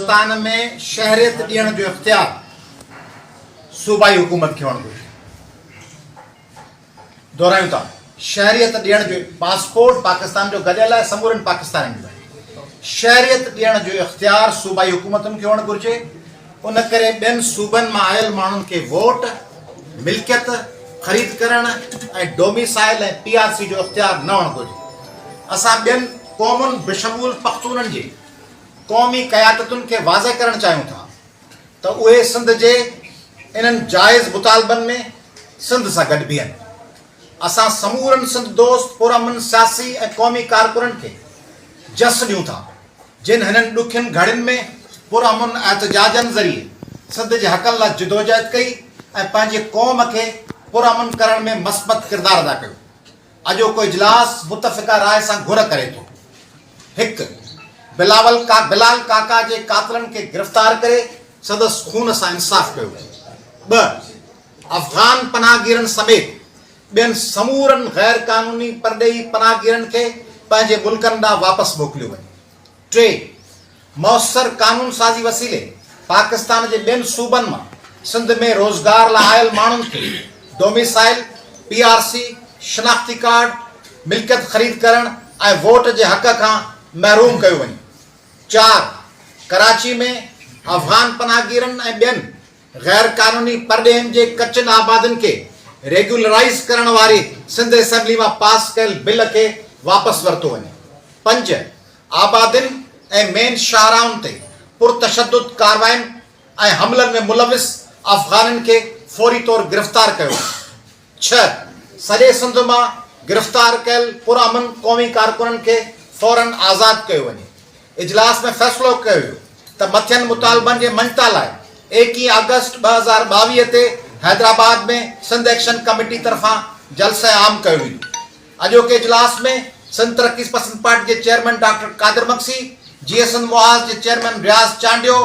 पाकिस्तान में शहरियत ॾियण जो इख्तियार सूबाई हुकूमत खे हुअणु घुरिजे। दोहरायूं था, शहरियत ॾियण जो पासपोर्ट पाकिस्तान जो गॾियल आहे समूरनि पाकिस्तान जो आहे। शहरियत ॾियण जो इख्तियार सूबाई हुकूमतुनि खे हुअणु घुरिजे। उन करे ॿियनि सूबनि मां आयल माण्हुनि खे वोट, मिल्कियत ख़रीद करण ऐं डोमिसाइल ऐं PRC जो इख्तियार न हुअणु घुरिजे। असां ॿियनि क़ौमुनि बशमूल पख्तूननि जे क़ौमी क़यादतुनि खे वाज़ह करणु चाहियूं था त उहे सिंध जे इन्हनि जाइज़ मुतालबनि में सिंध सां गॾु बीहनि। असां समूरनि सिंध दोस्त पुरअमन सियासी ऐं क़ौमी कारकुननि खे जस ॾियूं था जिन हिननि ॾुखियुनि घड़ियुनि में पुरअमन एहतजाजनि ज़रिए सिंध जे हक़नि लाइ जिदोजहद कई ऐं पंहिंजे क़ौम खे पुरअमन करण में मस्बत किरदारु अदा कयो। अॼोको इजलास मुतफ़िक़ा राय सां घुर करे थो। हिकु, बिलाल काका जे कातिलनि खे गिरफ़्तार करे संदसि खून सां इंसाफ़ कयो। ॿ, अफ़गान पनाहगीरनि समेत ॿियनि समूरनि गैर क़ानूनी परॾेही पनाहगीरनि खे पंहिंजे मुल्कनि ॾांहुं वापसि मोकिलियो वञे। टे, मौसर कानून साज़ी वसीले पाकिस्तान जे ॿियनि सूबनि मां सिंध में रोज़गार लाइ आयल माण्हुनि खे डोमिसाइल, PRC, शनाख्ती कार्ड, मिल्कियत ख़रीद करण ऐं वोट जे हक़ खां महरूम कयो वञे। चार, कराची में अफ़गान पनाहगीरनि ऐं ॿियनि गैर क़ानूनी परॾेहनि जे कचनि आबादियुनि खे रेगुलराइज़ करण वारी सिंध असेंबली मां पास कयल बिल खे वापसि वरितो वञे। पंज, आबादियुनि ऐं मेन शाहराउनि ते पुरतशद्दुद कार्रवाइनि ऐं हमलनि में मुलविस अफ़गाननि खे फौरी तौर गिरफ़्तार कयो। छह, सॼे सिंध मां गिरफ़्तार कयल पुरअमन क़ौमी कारकुननि खे फौरन आज़ादु कयो वञे। इजलास में फ़ैसिलो कयो वियो त मथियनि मुतालबनि जे मञता लाइ 21 अगस्त 2022 ते हैदराबाद में सिंध एक्शन कमेटी तरफ़ां जलसे आम कयो वेंदो। अॼोके इजलास में सिंध तरक्की पसंद पार्टी जे चेयरमैन डॉक्टर कादिर मक्सी, GSN मुआज़ जे चेयरमैन रियाज़ चांडियो,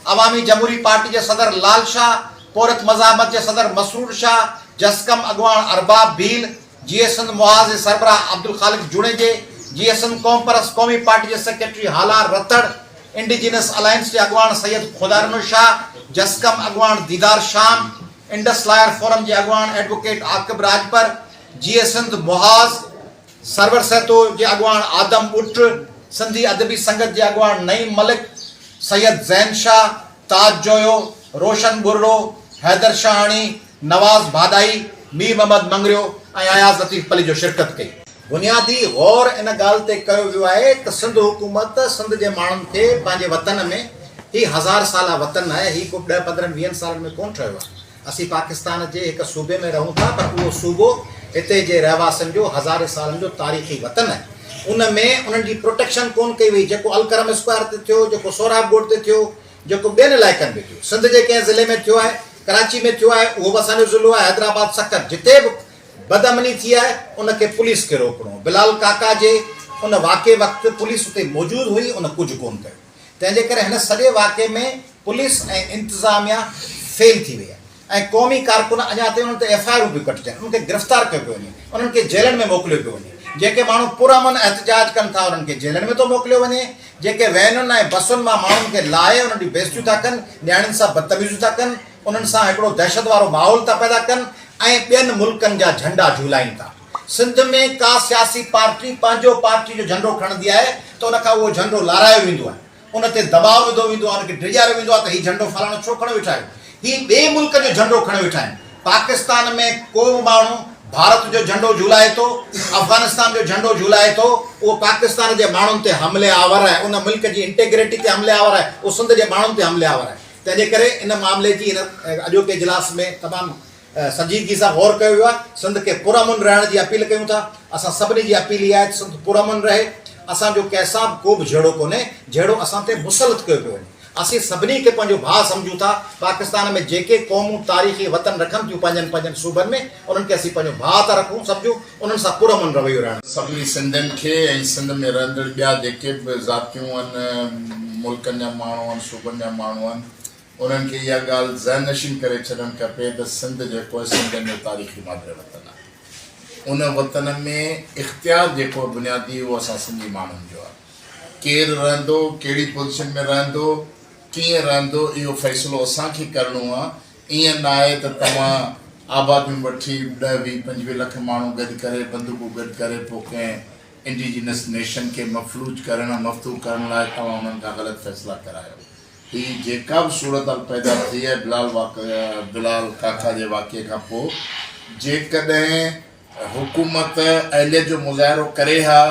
अवामी जमहूरी पार्टी जे सदर लाल शाह, पोरत मज़ाहमत जे सदर मसरूर शाह, जसकम अॻवान अरबाब भील, GSN मुआज़ जे सरबराह अब्दुल ख़ालिक जुणेजे, GSN क़ौम परस्त क़ौमी पार्टी जे सेक्रेटरी हालार रतड़, इंडिजिनस अलायंस जे अॻवान सैयद खुदारनो शाह, जसकम अॻवान दीदार शाम, इंडस लायर फोरम जे अॻवान एडवोकेट आकिब राजपर, GSN मुआज़ सरवर सहतो जे अॻवान आदम उट, सिंधी अदबी संगत जे अॻवान नईम मलिक, सैयद ज़ैन शाह, ताज जोयो, रोशन बुर्रो, हैदर शाहानी, नवाज़ भादाई, मीर मोहम्मद मंगरियो ऐं अयाज़ लतीफ़ पली जो शिरकत कई। बुनियादी गौर इन ॻाल्हि ते कयो वियो आहे त सिंध हुकूमत सिंध जे माण्हुनि खे पंहिंजे वतन में, ही 1000 साला वतन आहे, ही को 10-15-20 सालनि में कोन ठहियो आहे। असीं पाकिस्तान जे हिकु सूबे में रहूं था पर उहो सूबो हिते जे रहवासियुनि जो हज़ारे सालनि जो तारीख़ी वतन आहे। उन में उन्हनि जी प्रोटेक्शन कोन कई वई, जेको अलकरम स्क्वायर ते थियो, जेको सोहराब ॻोठ ते थियो, जेको ॿियनि इलाइक़नि में थियो। सिंध जे कंहिं ज़िले में थियो आहे, कराची में थियो आहे, उहो बि असांजो ज़िलो आहे, हैदराबाद सकत, जिते बि बदअमनी थी आहे उनखे पुलिस खे रोकणो। बिलाल काका जे उन वाक़े वक़्तु पुलिस उते मौजूदु हुई, उन कुझु कोन कयो। तंहिंजे करे हिन सॼे वाक़े में पुलिस ऐं इंतिज़ामिया फेल थी वई आहे ऐं क़ौमी कारकुन अञा ताईं उन्हनि ते FIR बि कटिजनि, उन्हनि खे गिरफ़्तार कयो पियो वञे, उन्हनि खे जेलनि में मोकिलियो पियो वञे। जेके माण्हू पुरअमन एहतजाज कनि था उन्हनि खे जेलनि में थो मोकिलियो वञे। जेके वैनुनि ऐं बसुनि मां माण्हुनि खे लाहे उन्हनि जी बेइज़तियूं था कनि, न्याणियुनि सां बदतमीज़ियूं था कनि, उन्हनि सां हिकिड़ो दहशत वारो माहौल था पैदा कनि ऐं ॿियनि मुल्कनि जा झंडा झूलाइनि था। सिंध में का सियासी पार्टी पंहिंजो पार्टी जो झंडो खणंदी आहे त उनखां उहो झंडो लारायो वेंदो आहे, उन ते दबाव विधो वेंदो आहे, उनखे डिॼारियो वेंदो आहे त हीउ झंडो फलाणो छो खणी वेठा आहियो, हीउ ॿिए मुल्क जो झंडो खणी वेठा आहिनि। पाकिस्तान में को बि माण्हू भारत जो झंडो झूलाए थो, अफ़गानिस्तान जो झंडो झूलाए थो, उहो पाकिस्तान जे माण्हुनि ते हमले आवर आहे, उन मुल्क जी इंटेग्रिटी ते हमले आवर आहे, उहो सिंध जे माण्हुनि ते हमले आवर आहे। तंहिंजे करे इन मामले जी इन अॼोके इजलास में तमामु संजीदगी सां गौर कयो वियो आहे। सिंध खे पुरअमन रहण जी अपील कयूं था। असां सभिनी जी अपील इहा आहे त सिंध पुरअमन रहे। असांजो कंहिंसां बि को बि जहिड़ो कोन्हे जहिड़ो असां ते मुसलत कयो पियो वञे। असीं सभिनी खे पंहिंजो भाउ सम्झूं था। पाकिस्तान में जेके क़ौमूं तारीख़ी वतन रखनि थियूं पंहिंजनि सूबनि में, उन्हनि खे असीं पंहिंजो भाउ था रखूं, सम्झूं, उन्हनि सां पुरअमन रवैयो रहण। सभिनी सिंधियुनि खे ऐं सिंध में रहंदड़ ॿिया जेके बि ज़ातियूं आहिनि, मुल्कनि जा माण्हू आहिनि, सूबनि जा माण्हू आहिनि, उन्हनि खे इहा ॻाल्हि ज़हन नशीन करे छॾणु खपे त सिंध जेको आहे सिंधियुनि जो तारीख़ी मादर वतन आहे। उन वतन में इख़्तियार जेको बुनियादी उहो असां सिंधी माण्हुनि जो आहे। केरु रहंदो, कहिड़ी पोज़ीशन में रहंदो, कीअं रहंदो इहो फ़ैसिलो असांखे करिणो आहे। ईअं न आहे त तव्हां आबादियूं वठी 10-20-25 लख माण्हू गॾु करे बंदूकूं गॾु करे पोइ कंहिं इंडिजिनस नेशन खे मफ़लूज करण मफ़तू करण लाइ तव्हां उन्हनि खां ग़लति फ़ैसिला करायो। हीअ जेका बि सूरत पैदा थी आहे बिलाल काका जे वाक़े खां पोइ, जेकॾहिं हुकूमत अहलियत जो मुज़ाहिरो करे हा,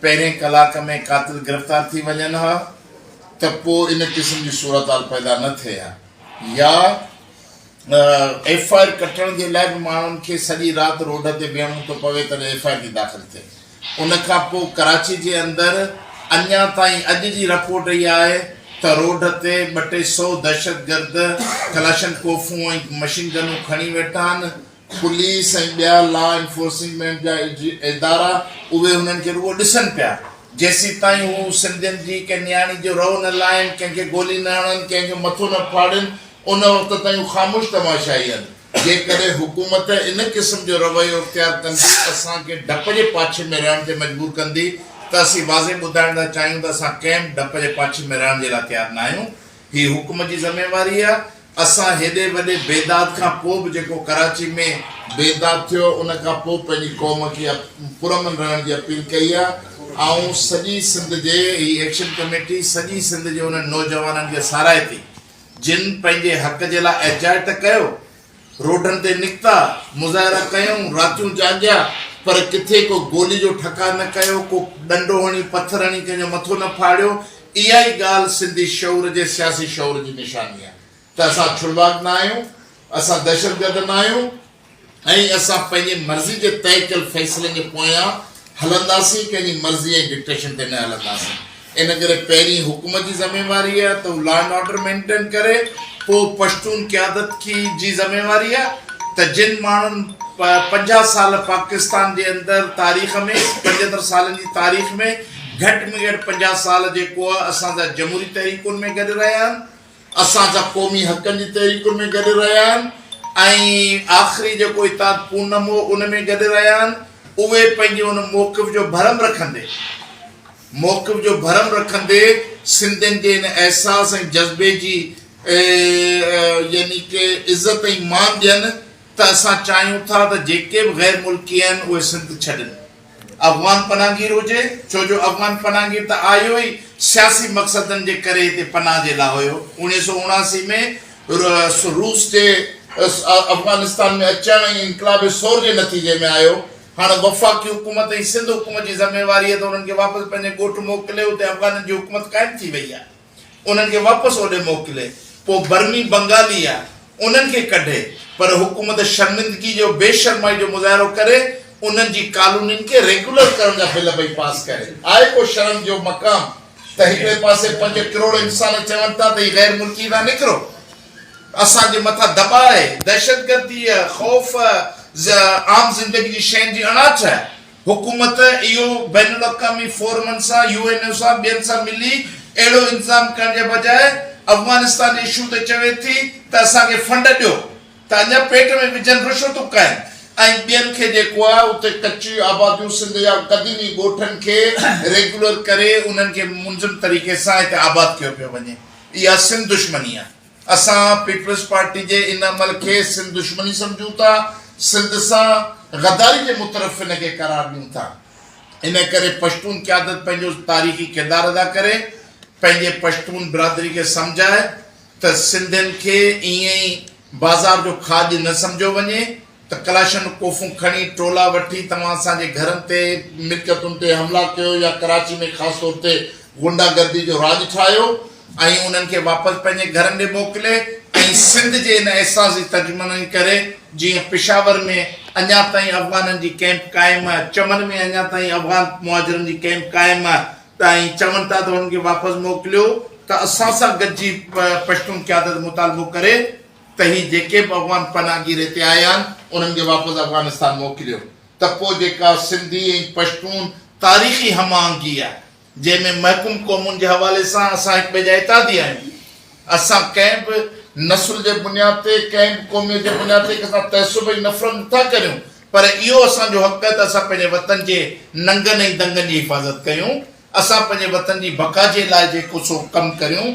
पहिरें कलाक में कातिल गिरफ़्तार थी वञनि हा, त पोइ इन क़िस्म जी सूरत पैदा न थिए हा। या FIR कटण जे लाइ बि माण्हुनि खे सॼी राति रोड ते बीहणो थो पवे त FIR थी दाख़िल थिए। उन खां पोइ कराची जे अंदरि अञा ताईं अॼु जी रिपोर्ट इहा आहे त रोड ते 200 दहशतगर्द कलाशन कोफूं ऐं मशीन गनूं खणी वेठा आहिनि। पुलिस ऐं ॿिया लॉ एनफोर्समेंट जा इदारा उहे हुननि खे रुॻो ॾिसनि पिया। जेसीं ताईं हू सिंधियुनि जी कंहिं नियाणी जो रओ न लाहिनि, कंहिंखे गोली न हणनि, कंहिंखे मथो न फाड़नि, उन वक़्त ताईं ख़ामोश तमाशाई आहिनि। जेकॾहिं हुकूमत इन क़िस्म जो रवैयो इख़्तियार कंदी, असांखे डप जे पाछे में रहण ते मजबूर कंदी, त असीं वाज़े ॿुधाइण था चाहियूं त असां कंहिं डप जे पाछे में रहण जे लाइ तयारु न आहियूं। हीअ हुकूमत जी ज़िम्मेवारी आहे। असां हेॾे वॾे बेदाद खां पोइ बि जेको कराची में बेदाद थियो, उन खां पोइ पंहिंजी क़ौम खे पुरअमन रहण जी अपील कई आहे। ऐं सॼी सिंध जे हीअ एक्शन कमेटी सॼी सिंध जे उन्हनि नौजवाननि खे साराहे थी जिन पंहिंजे हक़ जे लाइ एहतिजाज त कयो, रोडनि ते निकिता, मुज़ाहिरा कयूं, रातियूं जाॻिया, पर किथे को गोली जो ठका न कयो, को डंडो हणी पत्थर हणी कंहिंजो मथो न फाड़ियो। इहा ई ॻाल्हि सिंधी शौर जे सियासी शौर जी निशानी आहे त असां छुड़वाक न आहियूं, असां दहशतगर्द न आहियूं, ऐं असां पंहिंजी मर्ज़ी जे तइ कयल फ़ैसिलनि जे पोयां हलंदासीं, कंहिंजी मर्ज़ी ऐं डिक्टेशन ते न हलंदासीं। इन करे पहिरीं हुकूमत जी ज़िम्मेवारी आहे त हू लॉ एंड ऑर्डर मेंटेन करे, पोइ पश्तून क़यादत जी ज़िम्मेवारी आहे त जिन माण्हुनि 50 साल पाकिस्तान जे अंदरि तारीख़ में 75 सालनि जी तारीख़ में घटि में घटि 50 साल जेको आहे असांजा जमहूरी तहरीकुनि में गॾु रहिया आहिनि, असांजा क़ौमी हक़नि जी तहरीकुनि में गॾु रहिया आहिनि, ऐं आख़िरी जेको इताद पूनम हो उन में गॾु रहिया आहिनि, उहे पंहिंजे उन मौक़िफ़ जो भरम रखंदे सिंधियुनि जे इन अहसास ऐं जज़्बे जी यानी कि इज़त ऐं मान ॾियनि त असां चाहियूं था त जेके बि ग़ैर मुल्की आहिनि उहे सिंध छॾनि। अफ़गान पनाहगीर हुजे, छो जो अफ़गान पनाहगीर त आयो ई सियासी मक़सदनि जे करे हिते पनाह जे लाइ हुयो। 1979 में रूस जे अफ़गानिस्तान में अचण ऐं इनक़लाब सौर जे नतीजे में आयो। हाणे वफ़ाक़ी हुकूमत ऐं सिंध हुकूमत जी ज़िम्मेवारी आहे त उन्हनि खे वापसि पंहिंजे ॻोठ मोकिले, उते अफ़गाननि जी हुकूमत क़ाइमु थी वई आहे, उन्हनि खे वापसि होॾे मोकिले। पोइ बर्मी बंगाली आहे, उन्हनि खे कढे, पर हुकूमत शर्मिंदगी जो बेशर्माई जो मुज़ाहिरो करे उन्हनि जी कानूननि खे रेगुलर करण जा बिल भई पास करे। आहे को शर्म जो मक़ाम त हिकिड़े पासे 5 करोड़ इंसान चवनि था त हीअ ग़ैर मुल्की था निकिरो, असांजे मथां दॿाए, दहशतगर्दी, ख़ौफ़, आम ज़िंदगी जी शयुनि जी अणाच आहे। हुकूमत इहो बैन अल-अक़वामी फोरमनि सां, UN सां, ॿियनि सां मिली अहिड़ो इंतज़ाम करण जे बजाए अफ़गानिस्तान जे इशू ते चवे थी त असांखे फंड ॾियो, त अञा पेट में विझनि, रिश्वतूं कनि, ऐं ॿियनि खे जेको आहे उते कची आबादियूं सिंध जा क़दीमी ॻोठनि खे रेगुलर करे उन्हनि खे मुंज़िम तरीक़े सां हिते आबाद कयो पियो वञे। इहा सिंध दुश्मनी आहे। असां पीपल्स पार्टी जे इन अमल खे सिंध दुश्मनी सम्झूं था, सिंध सां गद्दारी जे मुतरफ़ इन खे करार ॾियूं था। इन करे पश्तून क़यादत पंहिंजो तारीख़ी किरदारु अदा करे, पंहिंजे पश्तून बिरादरी खे सम्झाए त सिंधियुनि खे ईअं ई बाज़ार जो खाद न सम्झो वञे त कलाशन कोफूं खणी टोला वठी तव्हां असांजे घरनि ते, मिल्कियतुनि ते हमला कयो, या कराची में ख़ासि तौर ते गुंडागर्दी जो राज ठाहियो ऐं उन्हनि खे वापसि पंहिंजे घरनि ॾे मोकिले, ऐं सिंध जे इन अहसास जी तर्जुमानी करे, जीअं पिशावर में अञा ताईं अफ़गाननि जी कैंप क़ाइमु आहे, चमन में अञा ताईं अफ़गान मुहाजिरनि जी कैंप क़ाइमु आहे, त ऐं चवनि था त हुननि खे वापसि मोकिलियो, त असां सां गॾिजी पश्तून क़यादत मुतालबो करे त ही जेके बि अफ़गान पनाहगीर हिते आया आहिनि उन्हनि खे वापसि अफ़गानिस्तान मोकिलियो। त पोइ जेका सिंधी ऐं पश्तून तारीख़ी हमआहंगी आहे, जंहिंमें महकूम क़ौमुनि जे हवाले सां असां हिक ॿिए जा इतादी आहियूं, असां कंहिं बि नस्ल जे बुनियाद ते, कंहिं बि क़ौमियत जे बुनियाद ते असां तहसुब ऐं नफ़रत नथा करियूं, पर इहो असांजो हक़ आहे त असां पंहिंजे वतन जे नंगनि ऐं दंगनि जी हिफ़ाज़त कयूं, असां पंहिंजे वतन जी बका जे लाइ जेको सो कमु करियूं।